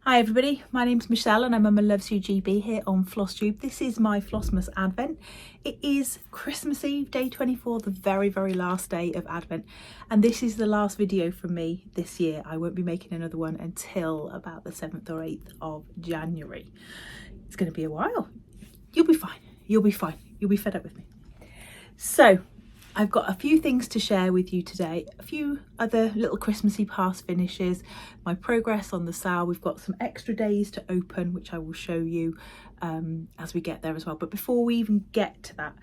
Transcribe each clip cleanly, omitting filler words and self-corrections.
Hi everybody, my name's Michelle and I'm Mama Loves You GB here on FlossTube. This is my FlossMas Advent. It is Christmas Eve, day 24, the very last day of Advent. And this is the last video from me this year. I won't be making another one until about the 7th or 8th of January. It's going to be a while. You'll be fine. You'll be fine. You'll be fed up with me. So, I've got a few things to share with you today, a few other little Christmassy past finishes, my progress on the sale. We've got some extra days to open, which I will show you as we get there as well. But before we even get to that,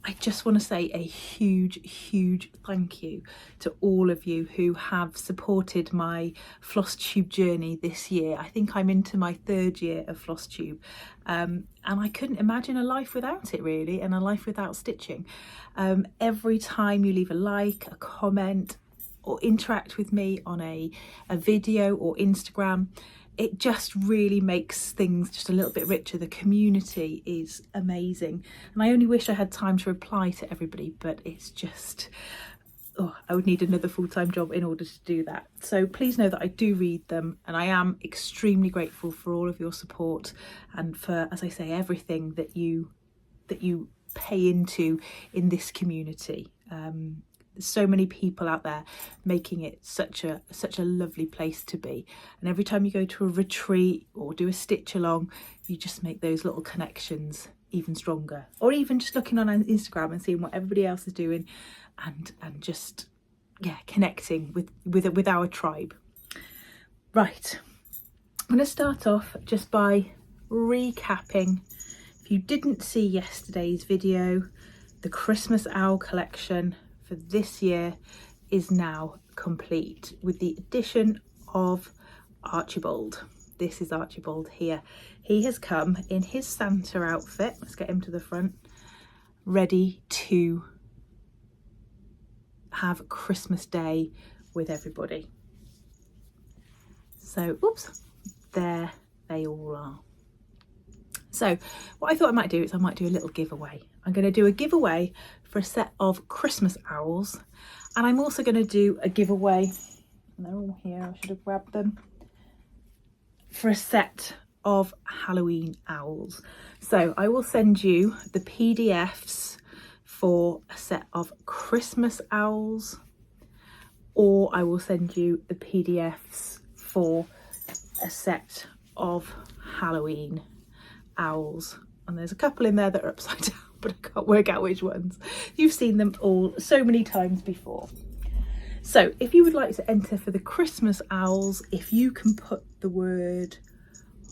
I just want to say a huge thank you to all of you who have supported my FlossTube journey this year. I think I'm into my 3rd year of FlossTube, and I couldn't imagine a life without it really, and a life without stitching. Every time you leave a like, a comment, or interact with me on a video or Instagram, it just really makes things just a little bit richer. The community is amazing, and I only wish I had time to reply to everybody, but it's just, I would need another full-time job in order to do that. So please know that I do read them, and I am extremely grateful for all of your support and for, as I say, everything that you pay into in this community. There's so many people out there making it such a lovely place to be, and every time you go to a retreat or do a stitch along, you just make those little connections even stronger, or even just looking on Instagram and seeing what everybody else is doing and just connecting with our tribe. Right, I'm going to start off just by recapping. If you didn't see yesterday's video, the Christmas Owl collection for this year is now complete with the addition of Archibald. This is Archibald here. He has come in his Santa outfit. Let's get him to the front, ready to have Christmas Day with everybody. So, oops, there they all are. So what I thought I might do is I might do a little giveaway. I'm going to do a giveaway for a set of Christmas owls, and I'm also going to do a giveaway, and they're all here, I should have grabbed them, for a set of Halloween owls. So I will send you the PDFs for a set of Christmas owls, or I will send you the PDFs for a set of Halloween owls. And there's a couple in there that are upside down, but I can't work out which ones. You've seen them all so many times before. So if you would like to enter for the Christmas owls, if you can put the word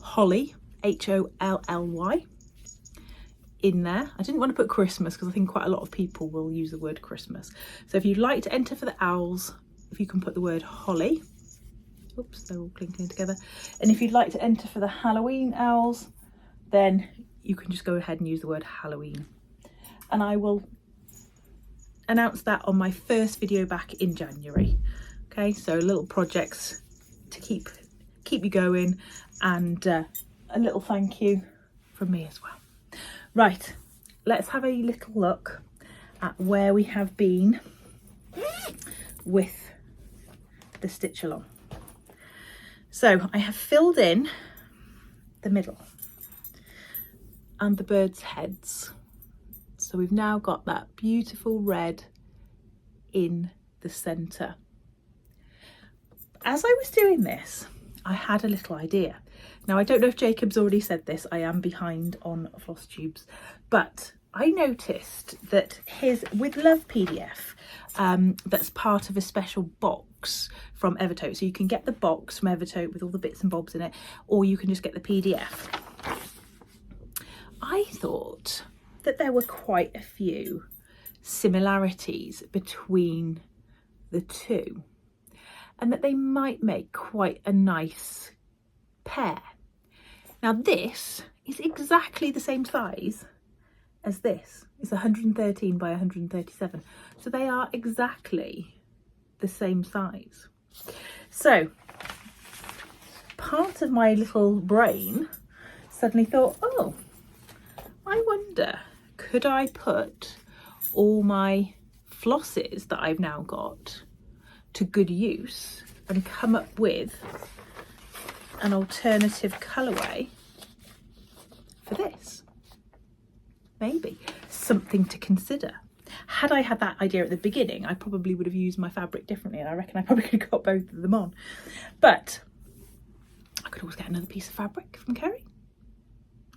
Holly, Holly, in there. I didn't want to put Christmas because I think quite a lot of people will use the word Christmas. So if you'd like to enter for the owls, if you can put the word Holly, oops, they're all clinking together. And if you'd like to enter for the Halloween owls, then you can just go ahead and use the word Halloween. And I will announce that on my first video back in January. Okay, so little projects to keep you going, and a little thank you from me as well. Right, let's have a little look at where we have been with the stitch along. So I have filled in the middle and the birds' heads. So we've now got that beautiful red in the centre. As I was doing this, I had a little idea. Now, I don't know if Jacob's already said this, I am behind on FlossTubes, but I noticed that his With Love PDF, that's part of a special box from Evertote. So you can get the box from Evertote with all the bits and bobs in it, or you can just get the PDF. I thought that there were quite a few similarities between the two, and that they might make quite a nice pair. Now this is exactly the same size as this. It's 113 by 137. So they are exactly the same size. So part of my little brain suddenly thought, oh, I wonder, could I put all my flosses that I've now got to good use and come up with an alternative colourway for this. Maybe something to consider. Had I had that idea at the beginning, I probably would have used my fabric differently, and I reckon I probably could have got both of them on. But I could always get another piece of fabric from Kerry,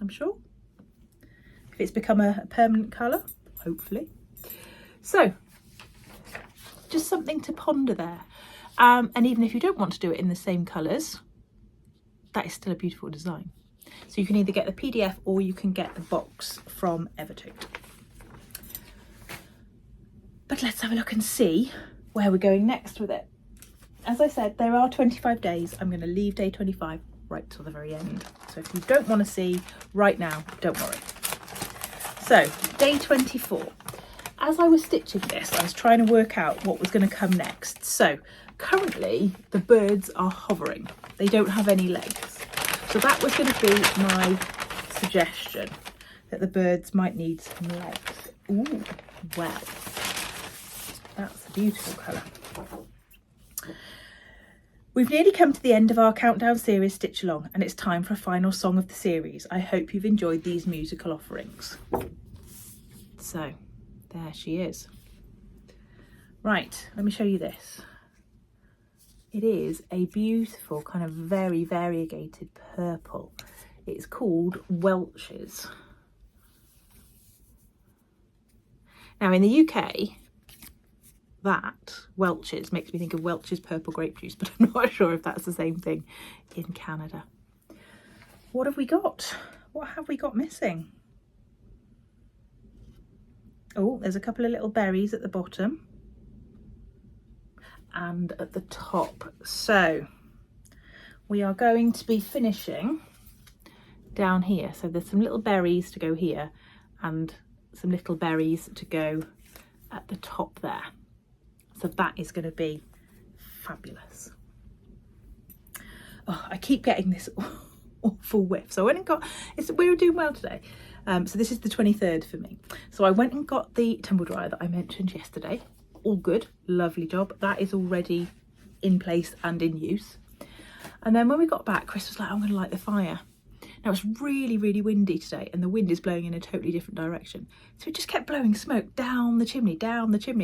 I'm sure, if it's become a permanent colour, hopefully. So just something to ponder there. And even if you don't want to do it in the same colours, that is still a beautiful design. So you can either get the PDF or you can get the box from Evertote. But let's have a look and see where we're going next with it. As I said, there are 25 days. I'm going to leave day 25 right till the very end. So if you don't want to see right now, don't worry. So day 24. As I was stitching this, I was trying to work out what was going to come next. So currently the birds are hovering. They don't have any legs. So that was going to be my suggestion, that the birds might need some legs. Ooh, well, that's a beautiful colour. We've nearly come to the end of our countdown series Stitch Along, and it's time for a final song of the series. I hope you've enjoyed these musical offerings. So there she is. Right, let me show you this. It is a beautiful kind of very variegated purple. It's called Welch's. Now in the UK, that Welch's makes me think of Welch's purple grape juice, but I'm not sure if that's the same thing in Canada. What have we got? What have we got missing? Oh, there's a couple of little berries at the bottom and at the top. So we are going to be finishing down here. So there's some little berries to go here and some little berries to go at the top there. So that is going to be fabulous. Oh, I keep getting this awful whiff. So I went and got, we were doing well today. So this is the 23rd for me. So I went and got the tumble dryer that I mentioned yesterday. All good, lovely job. That is already in place and in use. And then when we got back, Chris was like, I'm going to light the fire. Now it's really, really windy today and the wind is blowing in a totally different direction. So it just kept blowing smoke down the chimney,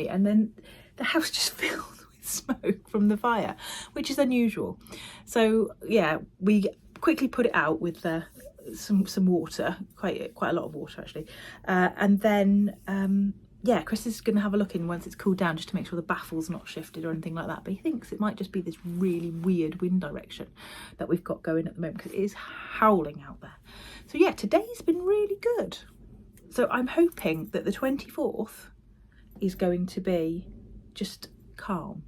and then the house just filled with smoke from the fire, which is unusual. So yeah, we quickly put it out with some water, quite a lot of water actually. And then yeah, Chris is going to have a look in once it's cooled down just to make sure the baffle's not shifted or anything like that. But he thinks it might just be this really weird wind direction that we've got going at the moment because it is howling out there. So yeah, today's been really good. So I'm hoping that the 24th is going to be just calm.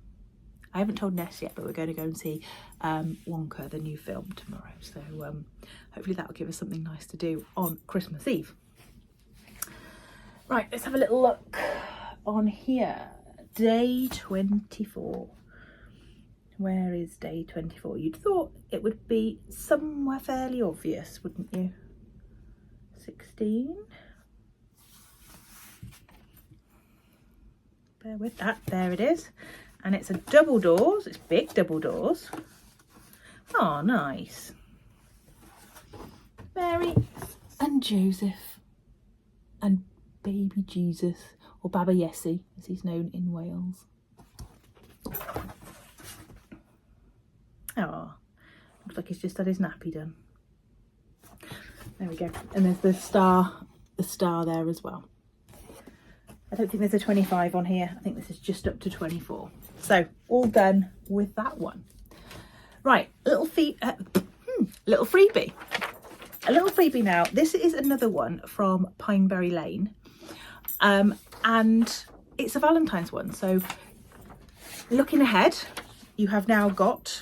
I haven't told Ness yet, but we're going to go and see Wonka, the new film, tomorrow. So hopefully that will give us something nice to do on Christmas Eve. Right, let's have a little look on here. Day 24. Where is day 24? You'd thought it would be somewhere fairly obvious, wouldn't you? 16. Bear with that. There it is. And it's a double doors. It's big double doors. Oh, nice. Mary and Joseph and baby Jesus, or Baba Yessi as he's known in Wales. Oh, looks like he's just had his nappy done. There we go. And there's the star there as well. I don't think there's a 25 on here. I think this is just up to 24. So all done with that one. Right, little freebie. A little freebie now. This is another one from Pineberry Lane. And it's a Valentine's one. So looking ahead, you have now got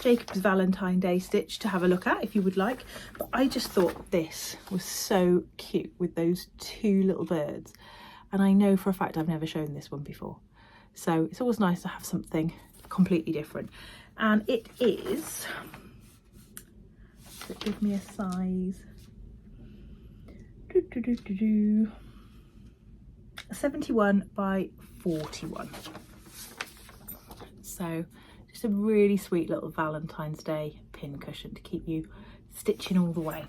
Jacob's Valentine Day stitch to have a look at if you would like. But I just thought this was so cute with those two little birds. And I know for a fact I've never shown this one before. So it's always nice to have something completely different. And it is, does it give me a size? 71 by 41. So just a really sweet little Valentine's Day pin cushion to keep you stitching all the way.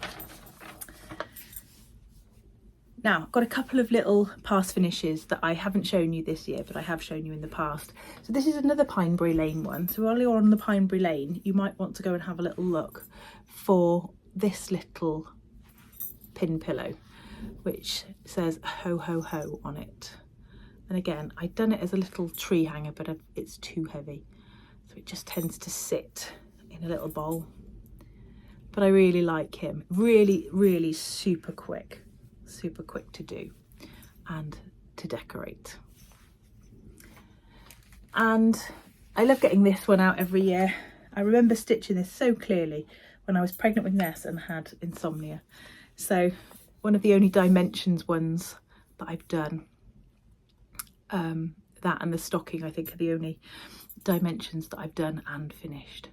Now, I've got a couple of little past finishes that I haven't shown you this year, but I have shown you in the past. So this is another Pineberry Lane one. So while you're on the Pineberry Lane, you might want to go and have a little look for this little pin pillow, which says ho ho ho on it. And again, I've done it as a little tree hanger, but it's too heavy. So it just tends to sit in a little bowl. But I really like him. Really, really super quick to do and to decorate. And I love getting this one out every year. I remember stitching this so clearly when I was pregnant with Ness and had insomnia. So one of the only dimensions ones that I've done. That and the stocking, I think, are the only dimensions that I've done and finished.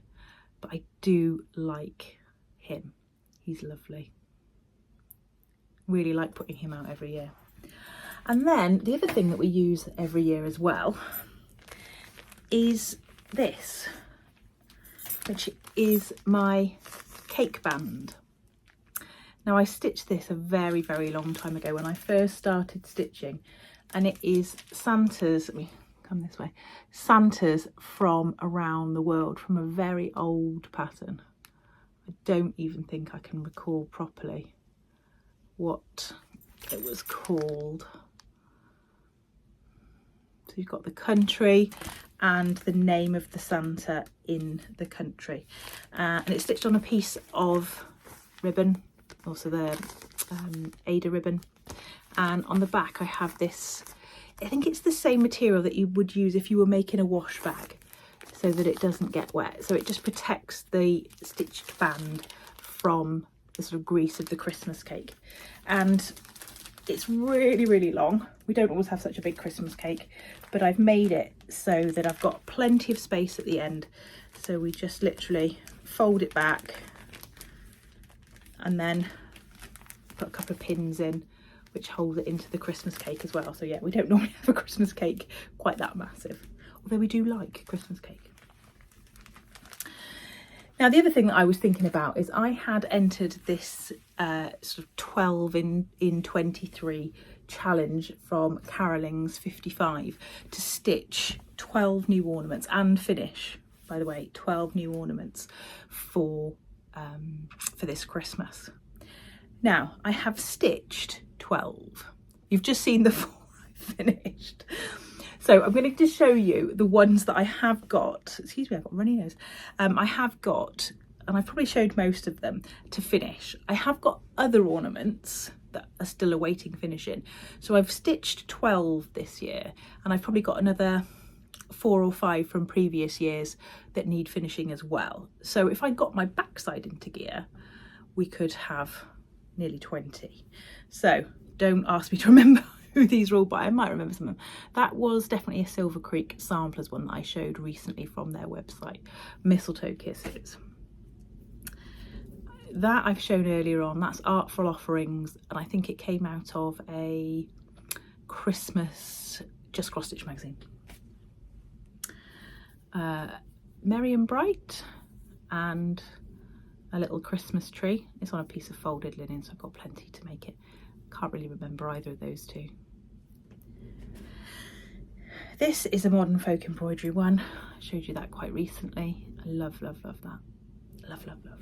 But I do like him. He's lovely. Really like putting him out every year. And then the other thing that we use every year as well is this, which is my cake band. Now, I stitched this a very, very long time ago when I first started stitching, and it is Santa's, let me come this way, Santa's from around the world, from a very old pattern. I don't even think I can recall properly what it was called. So you've got the country and the name of the Santa in the country, and it's stitched on a piece of ribbon, also the Ada ribbon, and on the back I have this, I think it's the same material that you would use if you were making a wash bag, so that it doesn't get wet. So it just protects the stitched band from the sort of grease of the Christmas cake. And it's really, really long. We don't always have such a big Christmas cake, but I've made it so that I've got plenty of space at the end. So we just literally fold it back and then put a couple of pins in, which hold it into the Christmas cake as well. So yeah, we don't normally have a Christmas cake quite that massive, although we do like Christmas cake. Now, the other thing that I was thinking about is I had entered this sort of 12 in 23 challenge from Caroling's 55 to stitch 12 new ornaments and finish, by the way, 12 new ornaments for this Christmas. Now, I have stitched 12. You've just seen the 4 I finished. So I'm going to just show you the ones that I have got. Excuse me, I've got a runny nose. I have got, and I've probably showed most of them to finish. I have got other ornaments that are still awaiting finishing. So I've stitched 12 this year, and I've probably got another 4 or 5 from previous years that need finishing as well. So if I got my backside into gear, we could have nearly 20. So don't ask me to remember who these are all by. I might remember some of them. That was definitely a Silver Creek Samplers one that I showed recently from their website, Mistletoe Kisses. That I've shown earlier on, that's Artful Offerings, and I think it came out of a Christmas Just Cross Stitch magazine. Merry and Bright and a little Christmas tree. It's on a piece of folded linen, so I've got plenty to make it. Can't really remember either of those two. This is a Modern Folk embroidery one. I showed you that quite recently. I love, love, love that. Love, love, love.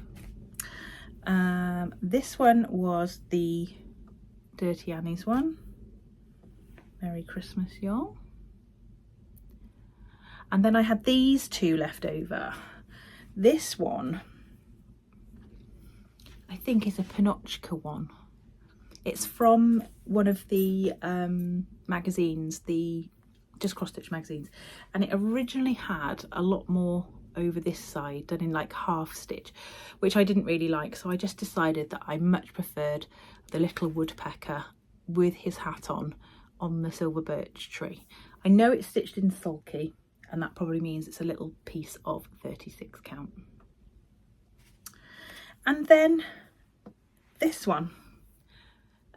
This one was the Dirty Annie's one. Merry Christmas, y'all. And then I had these 2 left over. This one, I think, is a Pinochka one. It's from one of the magazines, the Just Cross Stitch magazines, and it originally had a lot more over this side done in like half stitch, which I didn't really like, so I just decided that I much preferred the little woodpecker with his hat on the silver birch tree. I know it's stitched in sulky, and that probably means it's a little piece of 36 count. And then this one.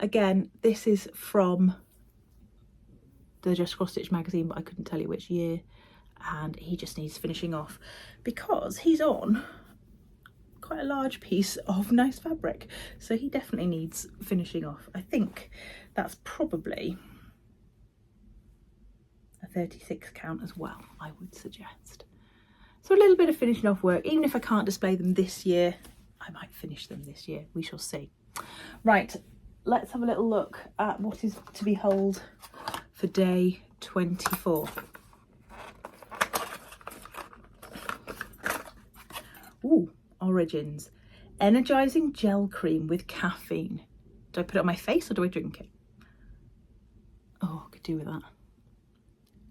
Again, this is from the Just Cross Stitch magazine, but I couldn't tell you which year, and he just needs finishing off because he's on quite a large piece of nice fabric, so he definitely needs finishing off. I think that's probably a 36 count as well, I would suggest. So a little bit of finishing off work. Even if I can't display them this year, I might finish them this year, we shall see. Right, let's have a little look at what is to behold for day 24. Ooh, Origins. Energizing gel cream with caffeine. Do I put it on my face or do I drink it? Oh, I could do with that.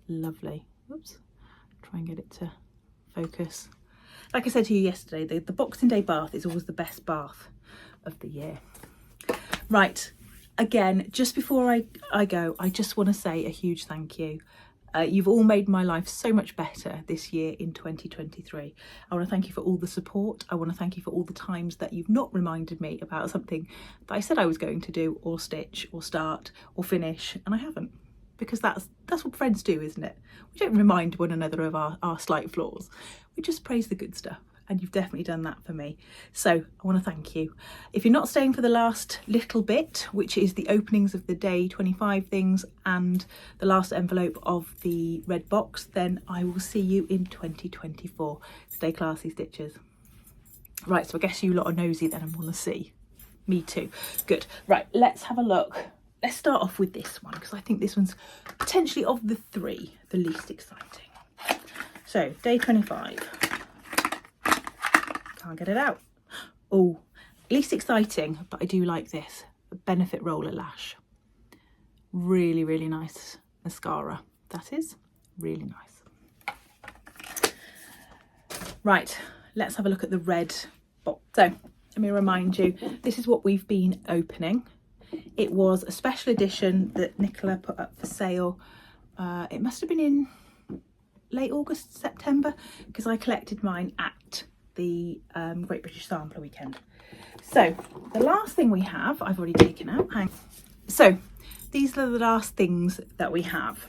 Lovely. Whoops. Try and get it to focus. Like I said to you yesterday, the Boxing Day bath is always the best bath of the year. Right, again, just before I go, I just want to say a huge thank you. You've all made my life so much better this year in 2023. I want to thank you for all the support. I want to thank you for all the times that you've not reminded me about something that I said I was going to do, or stitch, or start, or finish, and I haven't. Because that's what friends do, isn't it? We don't remind one another of our slight flaws. We just praise the good stuff. And you've definitely done that for me. So I want to thank you. If you're not staying for the last little bit, which is the openings of the day 25 things and the last envelope of the red box, then I will see you in 2024. Stay classy, stitchers. Right, so I guess you lot are nosy then and want to see. Me too. Good. Right, let's have a look. Let's start off with this one, because I think this one's potentially, of the three, the least exciting. So, day 25. Can't get it out. Oh, least exciting, but I do like this. A Benefit Roller Lash. Really, really nice mascara. That is really nice. Right, let's have a look at the red box. So, let me remind you, this is what we've been opening. It was a special edition that Nicola put up for sale. It must have been in late August, September, because I collected mine at the Great British Sampler weekend. So the last thing we have, I've already taken out. So these are the last things that we have.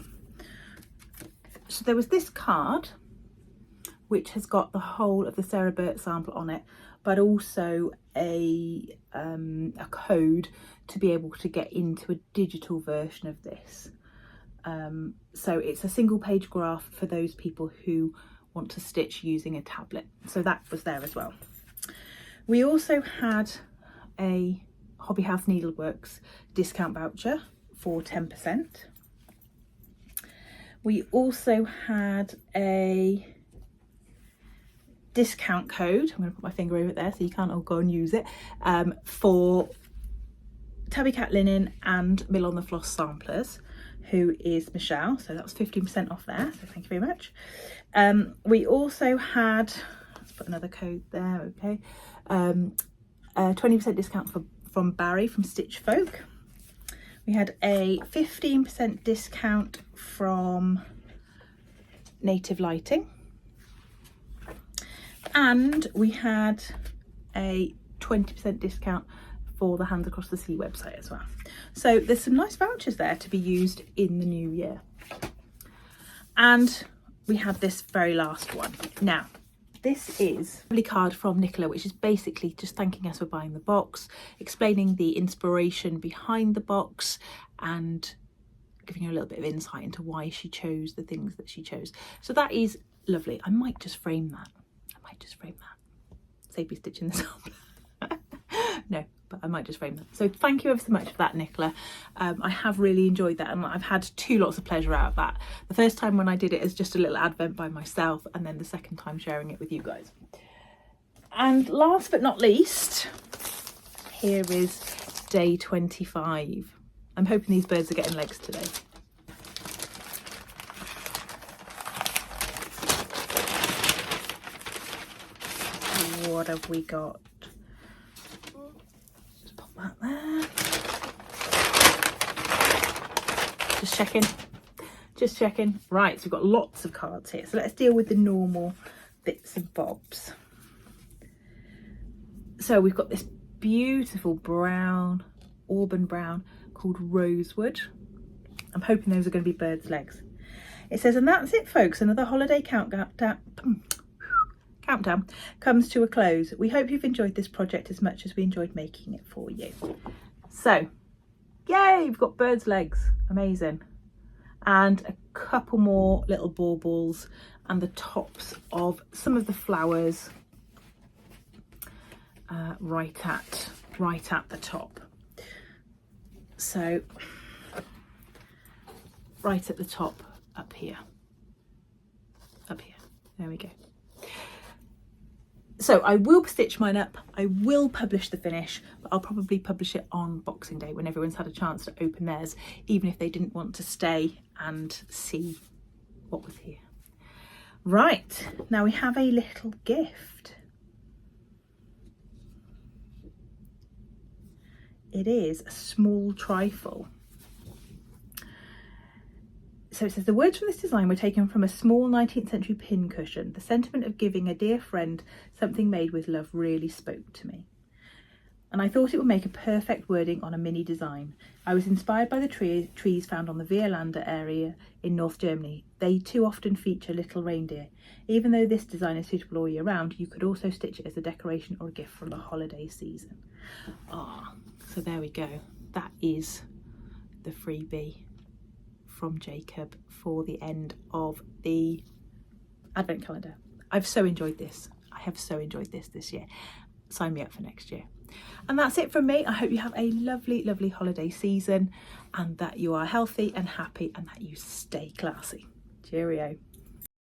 So there was this card, which has got the whole of the Sarah Burt sample on it, but also a code to be able to get into a digital version of this. So it's a single page graph for those people who want to stitch using a tablet. So that was there as well. We also had a Hobby House Needleworks discount voucher for 10%. We also had a discount code, I'm going to put my finger over it there so you can't all go and use it, for Tabby Cat Linen and Mill on the Floss samplers, who is Michelle, so that was 15% off there, so thank you very much. We also had, let's put another code there, okay, a 20% discount from Barry from Stitch Folk. We had a 15% discount from Native Lighting, and we had a 20% discount for the Hands Across the Sea website as well. So there's some nice vouchers there to be used in the new year. And we have this very last one. Now, this is a lovely card from Nicola, which is basically just thanking us for buying the box, explaining the inspiration behind the box, and giving you a little bit of insight into why she chose the things that she chose. So that is lovely. I might just frame that. Save me stitching this up. No, but I might just frame that. So thank you ever so much for that, Nicola. I have really enjoyed that, and I've had lots of pleasure out of that. The first time when I did it as just a little advent by myself, and then the second time sharing it with you guys. And last but not least, here is day 25. I'm hoping these birds are getting legs today. What have we got? Just pop that there. Just checking. Right, so we've got lots of cards here. So let's deal with the normal bits and bobs. So we've got this beautiful brown, auburn brown, called Rosewood. I'm hoping those are going to be birds' legs. It says, and that's it, folks. Another holiday countdown countdown comes to a close. We hope you've enjoyed this project as much as we enjoyed making it for you. So, yay, we've got birds' legs, amazing. And a couple more little baubles and the tops of some of the flowers right at the top. So right at the top, up here, there we go. So I will stitch mine up, I will publish the finish, but I'll probably publish it on Boxing Day when everyone's had a chance to open theirs, even if they didn't want to stay and see what was here. Right, now we have a little gift. It is a small trifle. So it says, the words from this design were taken from a small 19th century pin cushion. The sentiment of giving a dear friend something made with love really spoke to me. And I thought it would make a perfect wording on a mini design. I was inspired by the trees found on the Vierlander area in North Germany. They too often feature little reindeer. Even though this design is suitable all year round, you could also stitch it as a decoration or a gift for the holiday season. Ah, so there we go. That is the freebie from Jacob for the end of the advent calendar. I've so enjoyed this. I have so enjoyed this year. Sign me up for next year. And that's it from me. I hope you have a lovely, lovely holiday season and that you are healthy and happy and that you stay classy. Cheerio.